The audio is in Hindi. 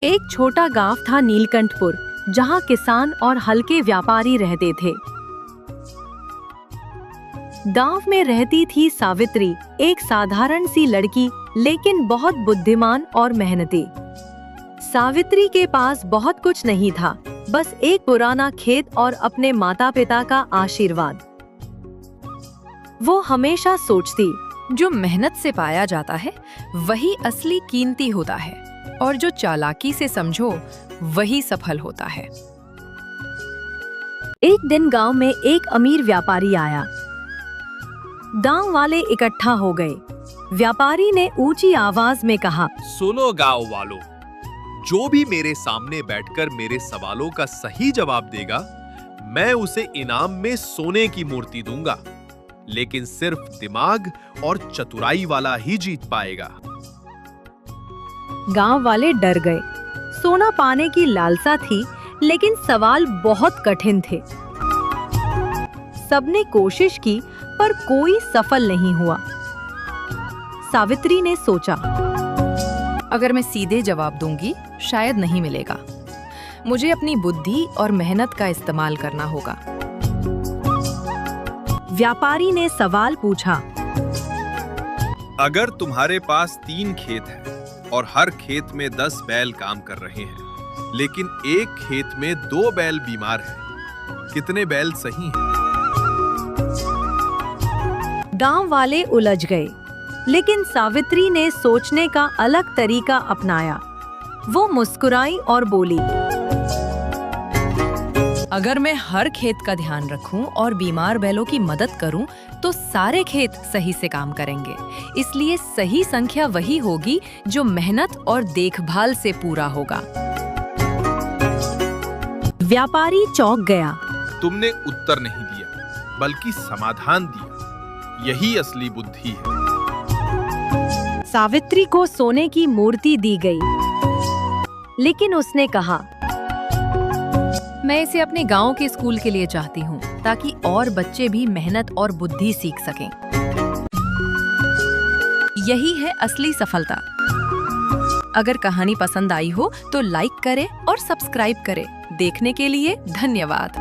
एक छोटा गांव था नीलकंठपुर, जहां किसान और हल्के व्यापारी रहते थे। गांव में रहती थी सावित्री, एक साधारण सी लड़की, लेकिन बहुत बुद्धिमान और मेहनती। सावित्री के पास बहुत कुछ नहीं था, बस एक पुराना खेत और अपने माता पिता का आशीर्वाद। वो हमेशा सोचती, जो मेहनत से पाया जाता है वही असली कीमती होता है, और जो चालाकी से समझो वही सफल होता है। एक दिन गांव में एक अमीर व्यापारी आया। गांव वाले इकट्ठा हो गए। व्यापारी ने ऊंची आवाज में कहा, सुनो गांव वालों, जो भी मेरे सामने बैठकर मेरे सवालों का सही जवाब देगा, मैं उसे इनाम में सोने की मूर्ति दूंगा, लेकिन सिर्फ दिमाग और चतुराई वाला ही जीत पाएगा। गांव वाले डर गए। सोना पाने की लालसा थी, लेकिन सवाल बहुत कठिन थे। सबने कोशिश की, पर कोई सफल नहीं हुआ। सावित्री ने सोचा, अगर मैं सीधे जवाब दूंगी शायद नहीं मिलेगा। मुझे अपनी बुद्धि और मेहनत का इस्तेमाल करना होगा। व्यापारी ने सवाल पूछा, अगर तुम्हारे पास 3 खेत हैं और हर खेत में 10 बैल काम कर रहे हैं, लेकिन एक खेत में 2 बैल बीमार हैं, कितने बैल सही हैं? गांव वाले उलझ गए, लेकिन सावित्री ने सोचने का अलग तरीका अपनाया। वो मुस्कुराई और बोली, अगर मैं हर खेत का ध्यान रखूं और बीमार बैलों की मदद करूं, तो सारे खेत सही से काम करेंगे। इसलिए सही संख्या वही होगी जो मेहनत और देखभाल से पूरा होगा। व्यापारी चौंक गया। तुमने उत्तर नहीं दिया, बल्कि समाधान दिया। यही असली बुद्धि है। सावित्री को सोने की मूर्ति दी गई, लेकिन उसने कहा, मैं इसे अपने गांव के स्कूल के लिए चाहती हूँ, ताकि और बच्चे भी मेहनत और बुद्धि सीख सकें। यही है असली सफलता। अगर कहानी पसंद आई हो तो लाइक करें और सब्सक्राइब करें। देखने के लिए धन्यवाद।